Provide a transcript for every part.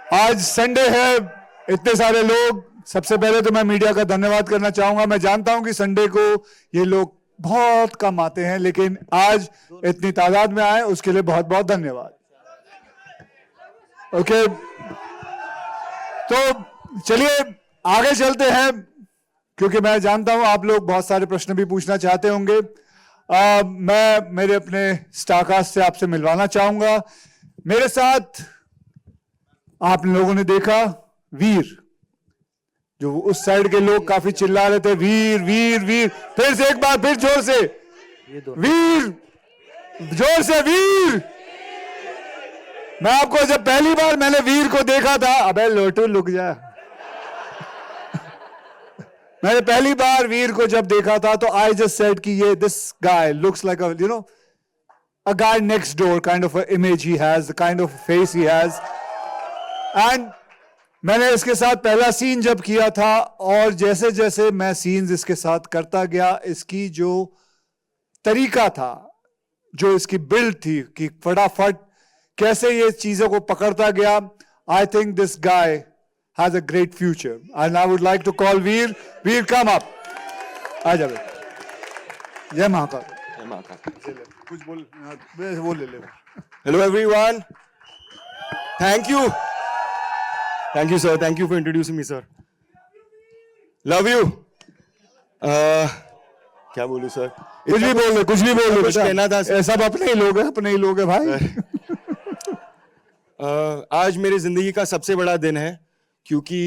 आज संडे है, इतने सारे लोग। सबसे पहले तो मैं मीडिया का धन्यवाद करना चाहूंगा। मैं जानता हूं कि संडे को ये लोग बहुत कम आते हैं, लेकिन आज इतनी तादाद में आए उसके लिए बहुत बहुत धन्यवाद। ओके, तो चलिए आगे चलते हैं, क्योंकि मैं जानता हूं आप लोग बहुत सारे प्रश्न भी पूछना चाहते होंगे। मैं मेरे अपने स्टारकास्ट से आपसे मिलवाना चाहूंगा। मेरे साथ आप लोगों ने देखा वीर, जो उस साइड के लोग काफी चिल्ला रहे थे, वीर वीर वीर। फिर से एक बार, फिर जोर से वीर, जोर से वीर। मैं आपको जब पहली बार मैंने वीर को देखा था, अबे लोटू लुक जा, मैंने पहली बार वीर को जब देखा था तो आई जस्ट सेड कि ये this guy looks like a guy next door kind of image he has, the kind of face he has. And मैंने इसके साथ पहला सीन जब किया था, और जैसे जैसे मैं सीन्स इसके साथ करता गया, इसकी जो तरीका था, जो इसकी बिल्ड थी कि फटाफट कैसे ये चीजों को पकड़ता गया, I think this guy has a great future and I would like to call Veer. Veer, come up. आ जा बेटा। जय महाकाल। जय महाकाल। कुछ बोल ले। Hello everyone. Thank you. Thank you sir. Thank you for introducing me sir. Love you. क्या बोलूं sir? कुछ भी बोल ले, कुछ भी बोल ले। कुछ कहना था सर। सब अपने ही लोग हैं, अपने ही लोग हैं भाई। आज मेरी जिंदगी का सबसे बड़ा दिन है, क्योंकि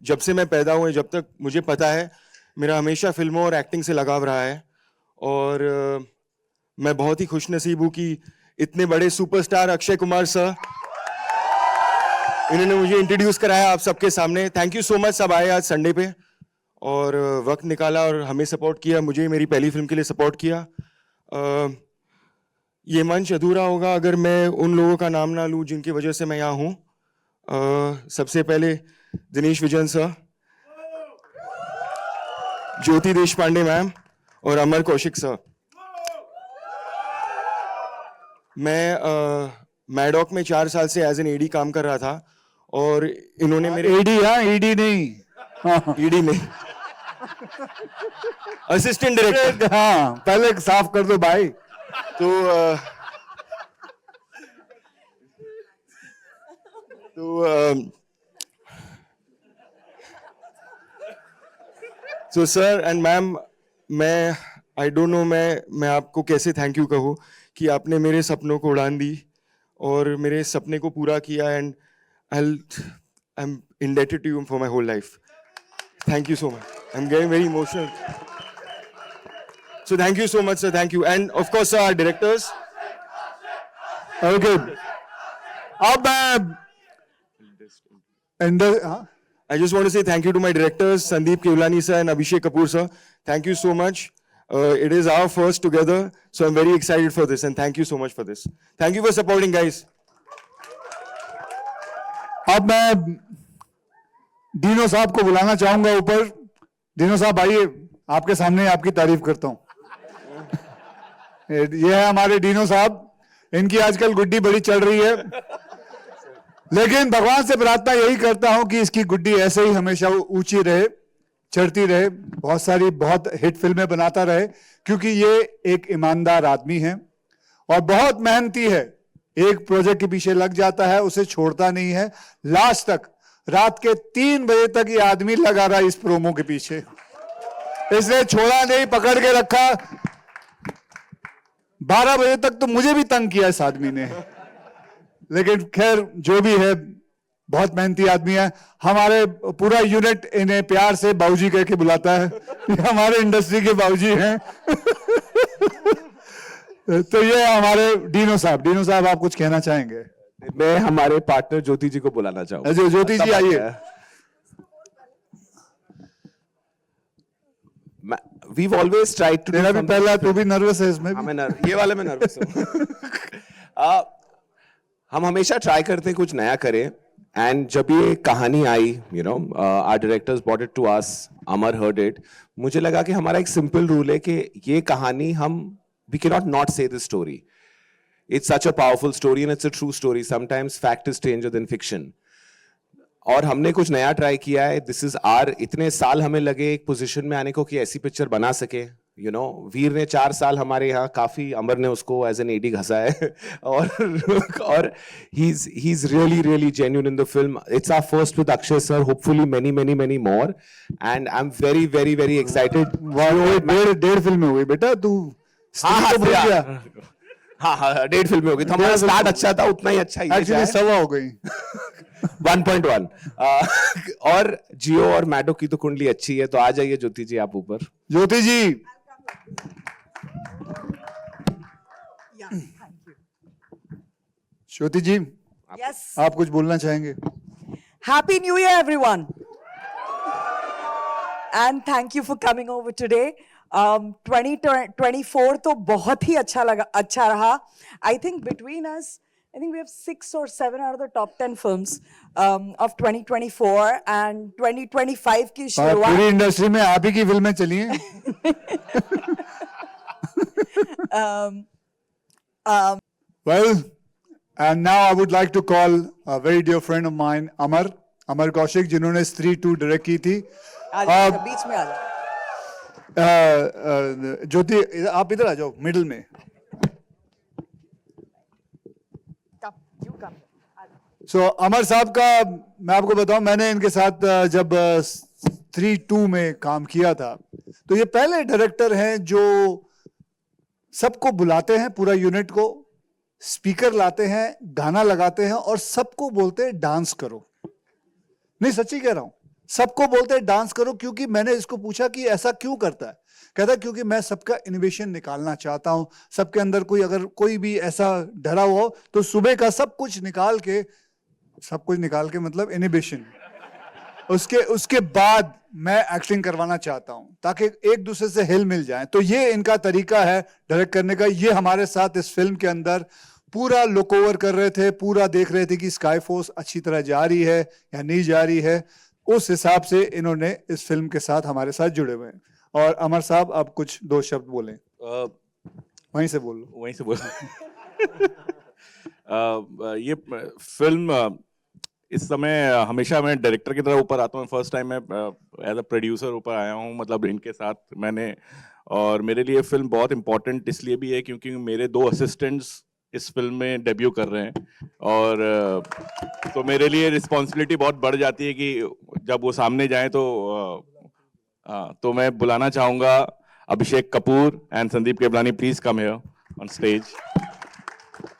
जब से मैं पैदा हुए जब तक मुझे पता है, मेरा हमेशा फिल्मों और एक्टिंग से लगाव रहा है। और मैं बहुत ही खुशनसीब हूँ कि इतने बड़े सुपरस्टार अक्षय कुमार सर, इन्होंने मुझे इंट्रोड्यूस कराया आप सबके सामने। थैंक यू सो मच, सब आए आज संडे पे और वक्त निकाला और हमें सपोर्ट किया, मुझे मेरी पहली फिल्म के लिए सपोर्ट किया। ये मंच अधूरा होगा अगर मैं उन लोगों का नाम ना लूँ जिनकी वजह से मैं यहाँ हूँ। सबसे पहले दिनेश विजन सर, ज्योति देशपांडे मैम और अमर कौशिक सर। मैं मैडॉक में 4 साल से एज एन एडी काम कर रहा था और इन्होंने मेरे ईडी नहीं, ईडी में असिस्टेंट डायरेक्टर। हाँ, पहले साफ कर दो भाई। तो सर एंड मैम, मैं आई डोंट नो मैं आपको कैसे थैंक यू कहूँ कि आपने मेरे सपनों को उड़ान दी और मेरे सपने को पूरा किया। And I am indebted to you for my whole life. Thank you so much, I am getting very emotional. So thank you so much sir, thank you. And of course sir, our directors. Okay, अब I just want to say thank you to my directors, Sandeep Kevlani sir and Abhishek Kapoor sir. Thank you so much. It is our first together, so I'm very excited for this and thank you so much for this. Thank you for supporting, guys. अब मैं Dino साहब को बुलाना चाहूंगा ऊपर। Dino साहब आइए, आपके सामने आपकी तारीफ करता हूं। ये है हमारे डीनो साहब। इनकी आजकल गुड्डी बड़ी चल रही है, लेकिन भगवान से प्रार्थना यही करता हूं कि इसकी गुड्डी ऐसे ही हमेशा ऊंची रहे, चढ़ती रहे, बहुत हिट फिल्में बनाता रहे, क्योंकि ये एक ईमानदार आदमी है और बहुत मेहनती है। एक प्रोजेक्ट के पीछे लग जाता है, उसे छोड़ता नहीं है लास्ट तक। रात के 3 बजे तक ये आदमी लगा रहा इस प्रोमो के पीछे, इसने छोड़ा नहीं, पकड़ के रखा। 12 बजे तक तो मुझे भी तंग किया इस आदमी ने, लेकिन खैर जो भी है, बहुत मेहनती आदमी है। हमारे पूरा यूनिट इन्हें प्यार से बाबूजी कह के बुलाता है। ये हमारे इंडस्ट्री के बाबूजी हैं। तो ये हमारे डीनो साहब। डीनो साहब, आप कुछ कहना चाहेंगे? मैं हमारे पार्टनर ज्योति जी को बुलाना चाहूंगा। ज्योति जी आइए। We've always tried to. तेरा भी पहला, तू भी नर्वस है इसमें? ये वाले में नर्वस हूँ। हम हमेशा ट्राई करते हैं कुछ नया करें, एंड जब ये कहानी आई, our directors bought it to us, Amar heard it, मुझे लगा कि हमारा एक सिंपल रूल है कि ये कहानी हम वी कैन नॉट से the story. it's such a powerful story and it's a true story. Sometimes fact is stranger than fiction. और हमने कुछ नया ट्राई किया है. दिस इज आर, इतने साल हमें लगे एक पोजीशन में आने को कि ऐसी पिक्चर बना सके. यू नो, वीर ने 4 साल हमारे यहाँ काफी, अमर ने उसको एज एन एडी घसा है. और he is really genuine in the film. It's our first with Akshay sir, hopefully many more, and I am very excited. डेढ़ फिल्म हो गई बेटा तू. हाँ, तो बोल दिया. हाँ, 1.5 फिल्में हो गई. तो हमारा स्टार्ट अच्छा था, उतना ही अच्छा ही एक्चुअली 1.25 हो गई. 1.1. और जियो और मैडो की तो कुंडली अच्छी है. तो आ जाइए ज्योति जी आप ऊपर. ज्योति जी. ज्योति जी, Yes. आप कुछ बोलना चाहेंगे? Happy New Year, everyone. And thank you for coming over today. 2024 तो बहुत ही अच्छा रहा. I think between us, I think we have 6 or 7 out of the top 10 films of 2024, and 2025 की पूरी शुरुआत. इंडस्ट्री में आप ही की फिल्में चली हैं. Well, and now I would like to call a very dear friend of mine, Amar Kaushik, जिन्होंने स्त्री 2 डायरेक्ट की थी. आ जाओ, बीच में आ जाओ. ज्योति, आप इधर आ जाओ, मिडिल में. Come, you come. सो अमर साहब का मैं आपको बताऊं, मैंने इनके साथ जब स्त्री 2 में काम किया था, तो ये पहले डायरेक्टर हैं जो सबको बुलाते हैं, पूरा यूनिट को, स्पीकर लाते हैं, गाना लगाते हैं और सबको बोलते हैं डांस करो. नहीं, सच्ची कह रहा हूं, सबको बोलते हैं डांस करो. क्योंकि मैंने इसको पूछा कि ऐसा क्यों करता है. कहता है क्योंकि मैं सबका इनोवेशन निकालना चाहता हूं. सबके अंदर अगर कोई भी ऐसा डरा हुआ हो तो सुबह का सब कुछ निकाल के मतलब इनहिबिशन, उसके बाद मैं एक्टिंग करवाना चाहता हूं ताकि एक दूसरे से हिल मिल जाए. तो ये इनका तरीका है डायरेक्ट करने का. ये हमारे साथ इस फिल्म के अंदर पूरा लुक ओवर कर रहे थे, पूरा देख रहे थे कि स्काई फोर्स अच्छी तरह जा रही है या नहीं जा रही है. उस हिसाब से इन्होंने इस फिल्म के साथ हमारे साथ जुड़े हुए हैं. और अमर साहब, आप कुछ 2 शब्द बोलें. वहीं से बोल लो. ये फिल्म इस समय हमेशा मैं डायरेक्टर की तरह ऊपर आता हूँ. फर्स्ट टाइम मैं एज अ प्रोड्यूसर ऊपर आया हूँ, मतलब इनके साथ मैंने. और मेरे लिए फिल्म बहुत इम्पोर्टेंट इसलिए भी है क्योंकि मेरे 2 असिस्टेंट्स इस फिल्म में डेब्यू कर रहे हैं. और तो मेरे लिए रिस्पॉन्सिबिलिटी बहुत बढ़ जाती है कि जब वो सामने जाएं तो मैं बुलाना चाहूँगा Abhishek Kapoor and Sandeep Kewalani. Please come here on stage.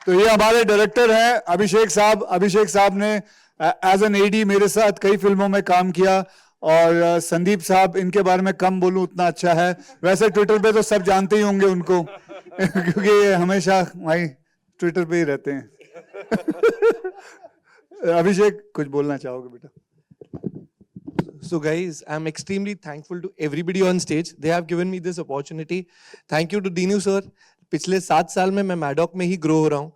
तो ये हमारे डायरेक्टर हैं अभिषेक साहब. अभिषेक साहब ने एज एन एडी मेरे साथ कई फिल्मों में काम किया. और संदीप साहब, इनके बारे में कम बोलूं उतना अच्छा है. वैसे ट्विटर पे तो सब जानते ही होंगे उनको क्योंकि ये हमेशा भाई ट्विटर पे ही रहते हैं. अभिषेक, कुछ बोलना चाहोगे बेटा? So guys, I'm extremely thankful to everybody on stage. They have given me this opportunity. Thank you to Dinu sir. पिछले 7 साल में मैं मैडॉक में ही ग्रो हो रहा हूँ.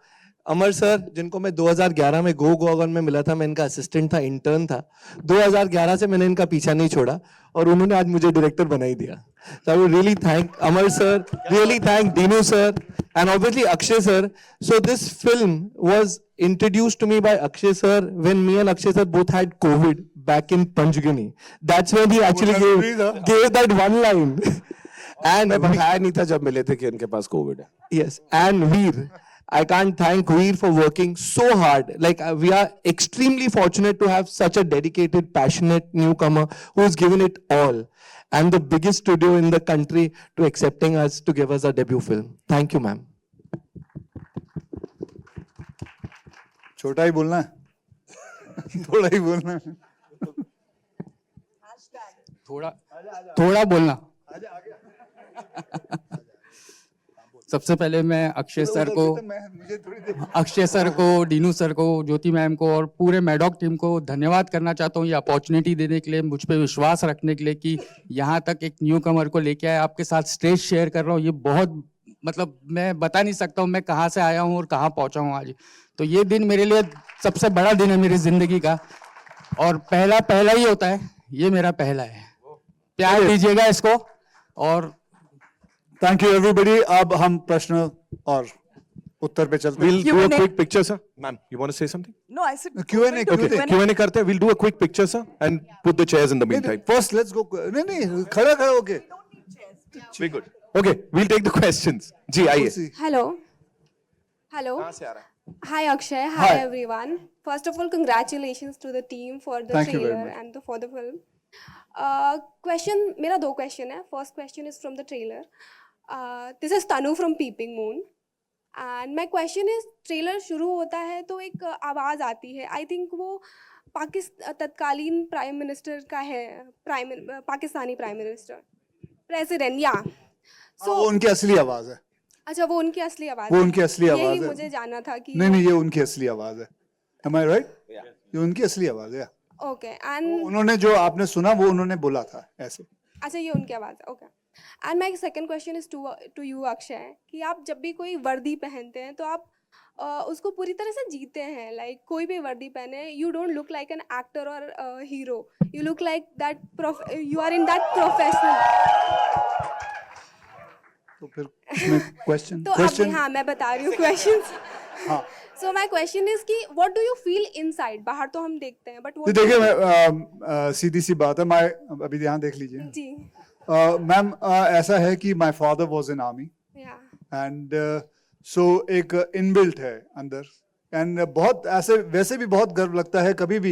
अमर सर, जिनको मैं 2011 में गो गोगन में मिला था, मैं इनका असिस्टेंट था, इंटर्न था. 2011 से मैंने इनका पीछा नहीं छोड़ा और उन्होंने आज मुझे डायरेक्टर बना ही दिया. So I would really thank Amar sir, really thank Dinu sir, and obviously Akshay sir. So this film was introduced to me by Akshay sir when me and Akshay sir both had COVID back in Panchgani. That's when he actually gave that one line. And मैं बताया नहीं था जब मिले थे कि इनके पास Covid है. yes, and Veer, I can't thank Veer for working so hard. Like we are extremely fortunate to have such a dedicated, passionate newcomer who has given it all, and the biggest studio in the country to accepting us to give us our debut film. Thank you, ma'am. छोटा ही बोलना है. थोड़ा ही बोलना है. थोड़ा बोलना. सबसे पहले मैं अक्षय सर को, डीनू सर को, ज्योति मैम को और पूरे मैडॉक टीम को धन्यवाद करना चाहता हूँ ये अपॉर्चुनिटी देने के लिए, मुझ पे विश्वास रखने के लिए कि यहाँ तक एक न्यू कमर को लेके आए, आपके साथ स्टेज शेयर कर रहा हूँ. ये बहुत, मतलब मैं बता नहीं सकता हूँ मैं कहाँ से आया हूँ और कहाँ पहुँचा हूँ आज. तो ये दिन मेरे लिए सबसे बड़ा दिन है मेरी जिंदगी का, और पहला ही होता है. ये मेरा पहला है. प्यार दीजिएगा इसको. और थैंक यू एवरीबॉडी. अब हम प्रश्न और उत्तर पे चलते We'll do a Q&A. quick picture, sir. Ma'am, you want to say something? No, I said Q&A, open to Q&A. Q&A करते हैं. We'll do a quick picture, sir, and put the chairs in the meantime. First let's go नहीं नहीं खड़ा खड़ा होके Very good. Okay, we'll take the questions. जी आइए. Hello. Hello. Hi Akshay. Hi, everyone. First of all, congratulations to the team for the Thank you very trailer much. and for the film. Question, मेरा दो question है. First question is from the trailer. This is Tanu from Peeping Moon. And my question is, trailer शुरू होता है तो एक आवाज़ आती है. I think वो तत्कालीन प्राइम मिनिस्टर का है, पाकिस्तानी प्राइम मिनिस्टर, प्रेसिडेंट, या. वो उनकी असली आवाज है अच्छा, वो उनकी असली आवाज़ वो है. उनकी असली आवाज यही है मुझे जानना था कि नहीं नहीं ये उनकी असली आवाज है Am I right? ये उनकी असली आवाज है ओके. एंड उन्होंने जो आपने सुना वो उन्होंने बोला था ऐसे अच्छा, ये उनकी आवाज़ है. Okay. And my second question is to you Akshay, कि आप जब भी कोई वर्दी पहनते हैं तो आप उसको पूरी तरह से जीते हैं. लाइक कोई भी वर्दी पहने, you don't look like an actor और hero, you look like that, you are in that professional. तो फिर क्वेश्चन तो अभी हाँ मैं बता रही हूँ questions. So my question is कि what do you feel inside? बाहर तो हम देखते हैं, बट देखिए मैं सीधी सी बात है मैं अभी यहाँ देख लीजिए जी. मैम ऐसा है कि my father was in army या. एंड सो एक इनबिल्ट है अंदर एंड बहुत ऐसे वैसे भी बहुत गर्व लगता है कभी भी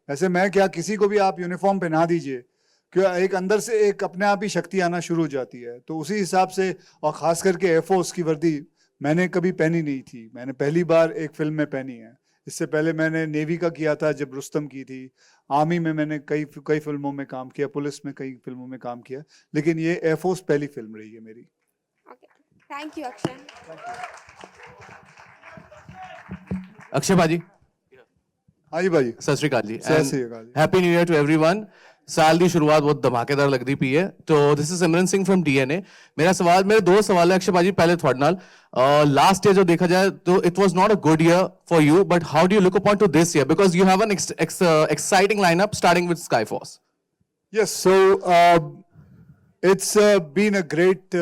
वैसे मैं क्या किसी को भी आप यूनिफॉर्म पहना दीजिए क्या एक अंदर से एक अपने आप ही शक्ति आना शुरू हो जाती है. तो उसी हिसाब से और खास करके एयरफोर्स की वर्दी मैंने कभी पहनी नहीं थी. मैंने पहली बार एक फिल्म में पहनी है. इससे पहले मैंने नेवी का किया था जब रुस्तम की थी. आर्मी में मैंने कई फिल्मों में काम किया, पुलिस में कई फिल्मों में काम किया, लेकिन ये एयरफोर्स पहली फिल्म रही है मेरी. Okay. Thank you Akshay. Akshay भाजी, हाँ जी भाई सत श्री अकाल जी. Sat Shri Akal ji. Happy new year to everyone. साल की शुरुआत बहुत धमाकेदार लगती पई है. तो this is Simran Singh from DNA. मेरे दो सवाल है अक्षय भाजी. पहले थोड़े नाल लास्ट ईयर जो देखा जाए तो it was not a good year for you, but how do you look upon to this year, because you have an exciting lineup starting with Sky Force. Yes, so it's been a great.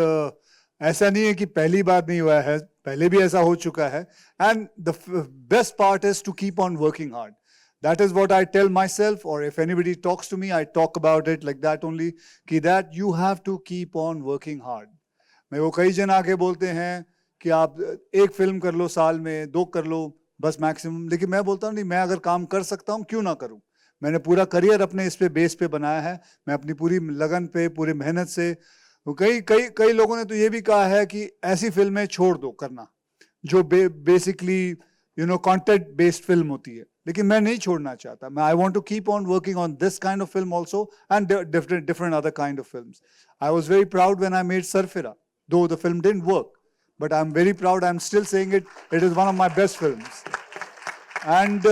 ऐसा नहीं है कि पहली बार नहीं हुआ है, पहले भी ऐसा हो चुका है. And the best part is to keep on working hard. That is what I tell myself, or if anybody talks to me, I talk about it like that only. कि that you have to keep on working hard. मैं वो कई जन आके बोलते हैं कि आप एक फिल्म कर लो साल में, 2 कर लो बस मैक्सिमम, लेकिन मैं बोलता हूँ नहीं, मैं अगर काम कर सकता हूँ क्यों ना करूँ. मैंने पूरा करियर अपने इस पे बेस पे बनाया है. मैं अपनी पूरी लगन पे, पूरी मेहनत से. कई लोगों ने तो ये भी कहा है कि ऐसी फिल्में छोड़ दो करना जो बेसिकली कंटेंट बेस्ड फिल्म होती है, लेकिन मैं नहीं छोड़ना चाहता. मैं I want to keep on working on this kind of film also and different other kind of films. I was very proud when I made Sarfira, though the film didn't work, but I am very proud. I am still saying it is one of my best films. And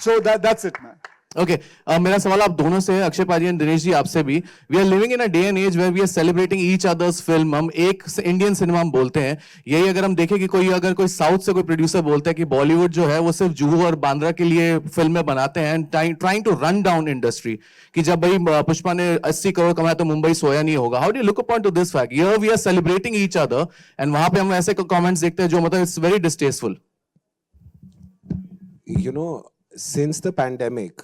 so that's it, man. Okay. मेरा सवाल आप दोनों से है, अक्षय पाजी and Dinesh ji, आपसे भी. We are living in a day and age where we are celebrating each others film. हम एक इंडियन सिनेमा हम बोलते हैं. यही अगर हम देखें कि अगर कोई साउथ से कोई प्रोड्यूसर बोलता है कि बॉलीवुड जो है वो सिर्फ जुहू और बांद्रा के लिए फिल्में बनाते हैं and trying to run down industry, कि जब भाई पुष्पा ने 80 करोड़ कमाया तो मुंबई सोया नहीं होगा. How do you look upon to this fact? Here we are celebrating each other and वहां पे हम ऐसे कमेंट्स देखते हैं जो मतलब it's very distasteful. You know, since the pandemic,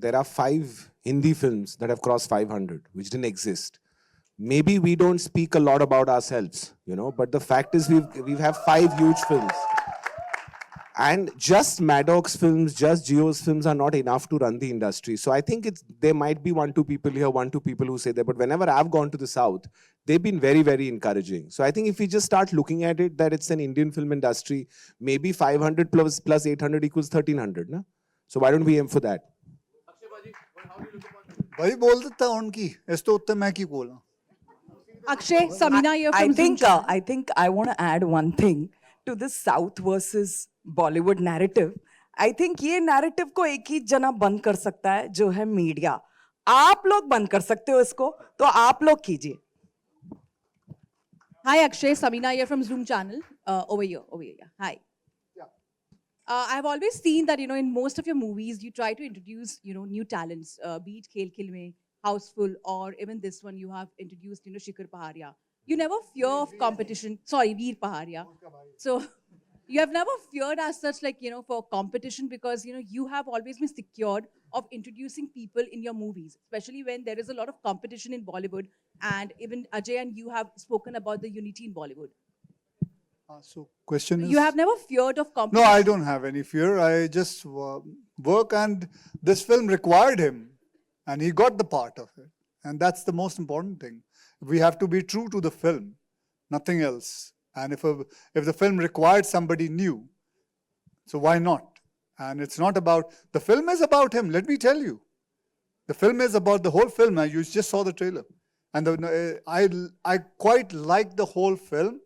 there are 5 Hindi films that have crossed 500, which didn't exist. Maybe we don't speak a lot about ourselves, but the fact is we have 5 huge films. And just Maddox films, just Jio's films are not enough to run the industry. So I think there might be 1-2 people here, 1-2 people who say that. But whenever I've gone to the South, they've been very, very encouraging. So I think if we just start looking at it, that it's an Indian film industry, maybe 500 plus 800 equals 1300, na? So why don't we aim for that? भाई बोल देता हूँ उनकी इस तो उत्तर मैं क्यों बोला. Akshay, Samina here I from think Zoom. I think I want to add one thing to this South versus Bollywood narrative. I think ये narrative को एक ही जना बंद कर सकता है, जो है मीडिया. आप लोग बंद कर सकते हो इसको, तो आप लोग कीजिए. Hi Akshay, Samina here from Zoom channel. Over here, yeah. Hi. I've always seen that, in most of your movies, you try to introduce, new talents, be it Khel Khil Mein, Houseful, or even this one, you have introduced, Shikhar Paharia. you never fear of competition. Sorry, Veer Paharia. So you have never feared as such, like, you know, for competition, because, you know, you have always been secured of introducing people in your movies, especially when there is a lot of competition in Bollywood. And even Ajay and you have spoken about the unity in Bollywood. So question is... You have never feared of No, competition. I don't have any fear. I just work, and this film required him, and he got the part of it. And that's the most important thing. We have to be true to the film, nothing else. And if the film required somebody new, so why not? And it's not about, the film is about him, let me tell you. The film is about the whole film. You just saw the trailer. And I quite liked the whole film.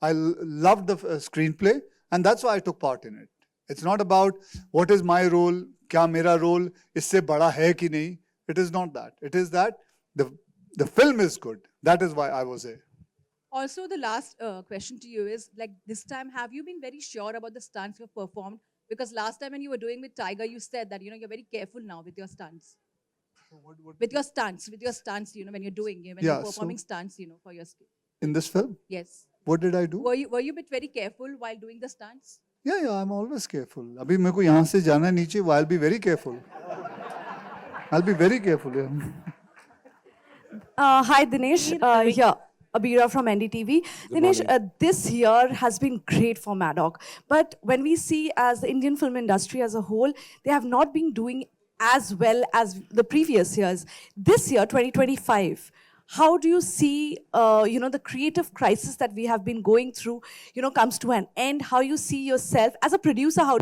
I loved the screenplay, and that's why I took part in it. It's not about what is my role, kya mera role, isse bada hai ki nahi. It is not that. It is that the film is good. That is why I was there. Also, the last question to you is, like, this time, have you been very sure about the stunts you've performed? Because last time when you were doing with Tiger, you said that, you know, you're very careful now with your stunts. With your stunts, you know, when you're doing, when Yeah, you're performing so- stunts, you know, for your skill. In this film, Yes. what did I do? Were you a bit very careful while doing the stunts? Yeah, I'm always careful. Abhi मेरे को यहाँ से जाना है नीचे, I'll be very careful. I'll be very careful. Yeah. Hi, Dinesh. Here, Abira from NDTV. Dinesh, this year has been great for Maddock. But when we see as the Indian film industry as a whole, they have not been doing as well as the previous years. This year, 2025, how do you see, you know, the creative crisis that we have been going through, you know, comes to an end? How you see yourself as a producer, how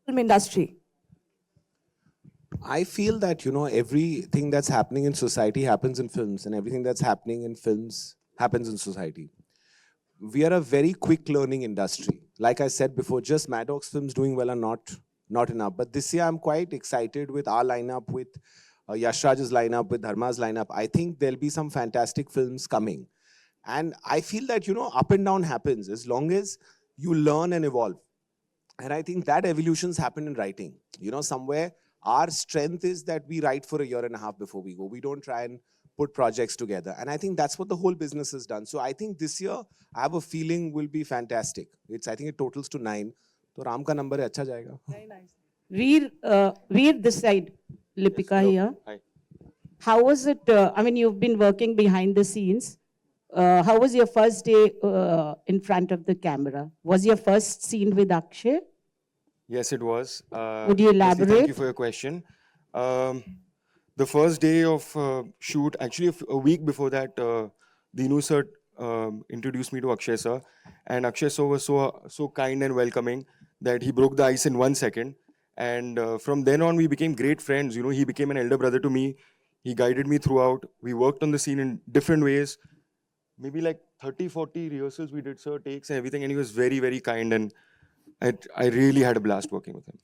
film industry? I feel that, you know, everything that's happening in society happens in films, and everything that's happening in films happens in society. We are a very quick learning industry. Like I said before, just Maddock's films doing well are not enough. But this year I'm quite excited with our lineup, with Yash Raj's lineup, with Dharma's lineup. I think there'll be some fantastic films coming. And I feel that, you know, up and down happens as long as you learn and evolve. And I think that evolution's happened in writing. You know, somewhere our strength is that we write for a year and a half before we go. We don't try and put projects together. And I think that's what the whole business has done. So I think this year, I have a feeling will be fantastic. I think it totals to 9. So Ram ka number hai, अच्छा जाएगा. Very nice. Veer, this side, Lipika here. Hi. How was it? I mean, you've been working behind the scenes. How was your first day in front of the camera? Was your first scene with Akshay? Yes, it was. Would you firstly, elaborate? Thank you for your question. The first day of shoot, actually a week before that, Dinu sir introduced me to Akshay sir. And Akshay sir was so kind and welcoming that he broke the ice in 1 second. And from then on, we became great friends. You know, he became an elder brother to me. He guided me throughout. We worked on the scene in different ways. Maybe like 30, 40 rehearsals we did, sir, takes and everything. And he was very, very kind. And I really had a blast working with him.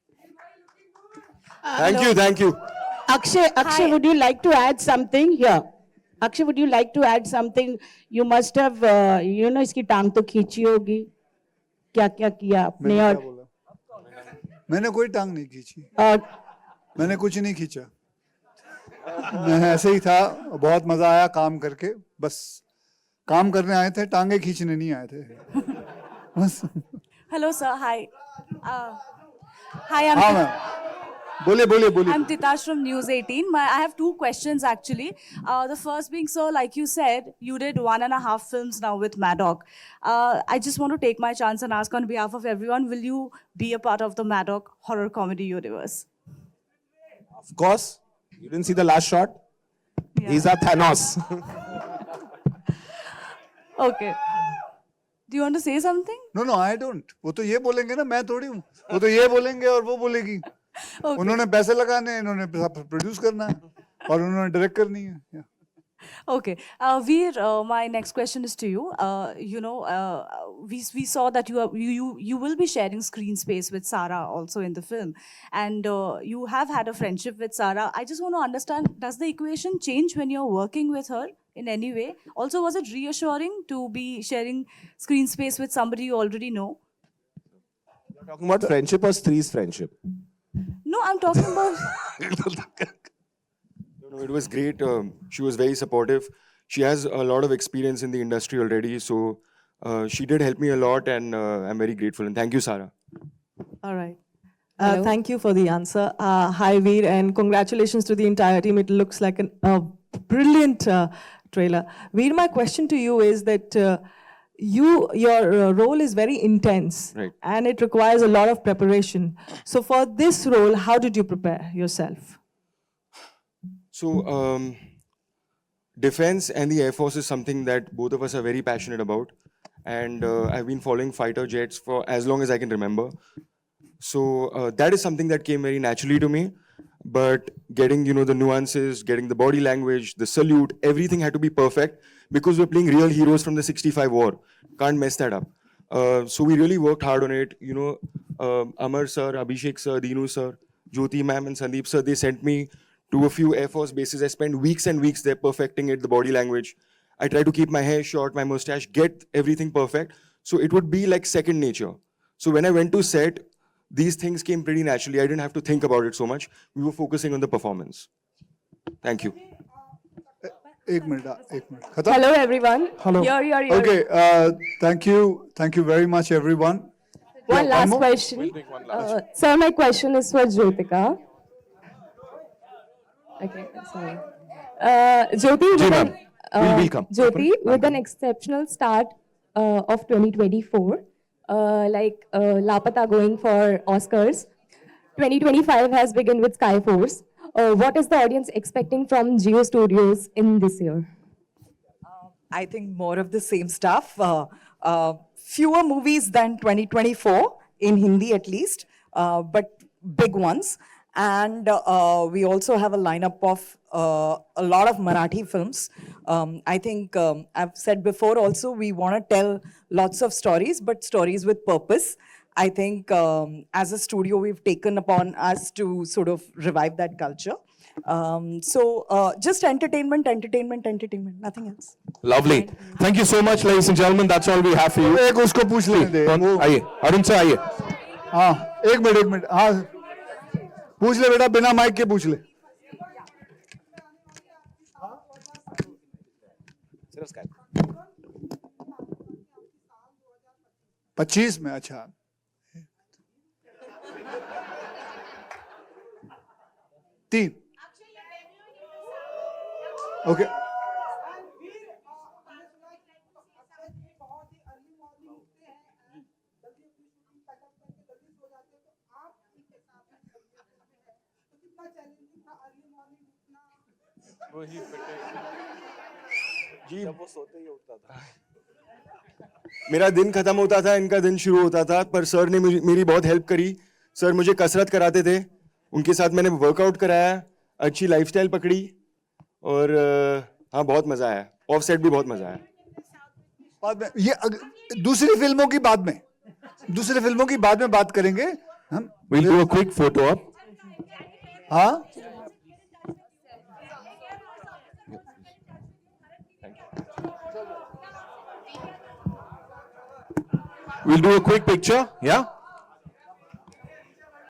Thank you. Akshay, would you like to add something here? Akshay, would you like to add something? You must have, you know, iski टांग तो खींची होगी. क्या क्या किया आपने मैंने और क्या बोला? मैंने कोई टांग नहीं खींची. मैंने कुछ नहीं खींचा. मैं ऐसे ही था. बहुत मजा आया काम करके. बस काम करने आए थे, टांगे खींचने नहीं आए थे. बस. Hello, sir. Hi. Hi, हाँ मैम. बोलिए. I'm Titash from News 18. I have 2 questions actually. The first being, sir, like you said, you did 1.5 films now with Maddock. I just want to take my chance and ask on behalf of everyone, will you be a part of the Maddock horror comedy universe? Of course. You didn't see the last shot? Yeah. He's our Thanos. Okay. Do you want to say something? No, I don't. वो तो ये बोलेंगे ना, मैं थोड़ी हूँ. वो तो ये बोलेंगे और वो बोलेगी. Okay. उन्होंने पैसे लगाने हैं, इन्होंने प्रोड्यूस करना है और उन्होंने डायरेक्ट करनी है. Yeah. Okay. Veer, my next question is to you. You know, we saw that you will be sharing screen space with Sara also in the film. And you have had a friendship with Sara. I just want to understand, does the equation change when you're working with her in any way? Also, was it reassuring to be sharing screen space with somebody you already know? You're talking about friendship or Stree's friendship? No, I'm talking about... No, it was great. She was very supportive. she has a lot of experience in the industry already. So she did help me a lot, and I'm very grateful. And thank you, Sarah. All right. Hello. Thank you for the answer. Hi, Veer, and congratulations to the entire team. It looks like a brilliant trailer. Veer, my question to you is that your role is very intense, Right. and it requires a lot of preparation. So for this role, how did you prepare yourself? So, defense and the Air Force is something that both of us are very passionate about. And I've been following fighter jets for as long as I can remember. So that is something that came very naturally to me. But getting, the nuances, getting the body language, the salute, everything had to be perfect because we're playing real heroes from the 65 war. Can't mess that up. So we really worked hard on it. Amar sir, Abhishek sir, Dinu sir, Jyoti ma'am and Sandeep sir, they sent me to a few Air Force bases. I spent weeks and weeks there perfecting it, the body language. I try to keep my hair short, my mustache, get everything perfect. So it would be like second nature. So when I went to set, these things came pretty naturally. I didn't have to think about it so much. We were focusing on the performance. Thank you. एक minute खत्म. Hello, everyone. Hello. Here. Okay, thank you very much, everyone. One Yeah, last more? question. Sir, my question is for Jyotika. Okay, sorry. Jyoti, We'll come. Jyoti, with an exceptional start of 2024, like Lapata going for Oscars, 2025 has begun with Skyforce. What is the audience expecting from Geo Studios in this year? I think more of the same stuff. Fewer movies than 2024, in Hindi at least, but big ones. And we also have a lineup of a lot of Marathi films. I think I've said before also, we want to tell lots of stories, but stories with purpose. I think as a studio, we've taken upon us to sort of revive that culture. So just entertainment, nothing else. Lovely. Thank you so much, ladies and gentlemen. That's all we have for you. एक उसको पूछ लेने दे. वो- आइए, Arun sir आइए. हाँ, एक minute. हाँ, पूछ ले बेटा, बिना माइक के पूछ ले. 25 में, अच्छा. तीन. ओके. जी, वो सोते ही उठता था. मेरा दिन खत्म होता था, इनका दिन शुरू होता था, पर सर ने मेरी बहुत हेल्प करी. सर मुझे कसरत कराते थे, उनके साथ मैंने वर्कआउट कराया, अच्छी लाइफस्टाइल पकड़ी और हाँ बहुत मजा आया. ऑफ सेट भी बहुत मजा आया. बाद में ये दूसरी फिल्मों की बाद में बात करेंगे हम. We'll do a quick photo op. हाँ. We'll do a quick picture. Yeah.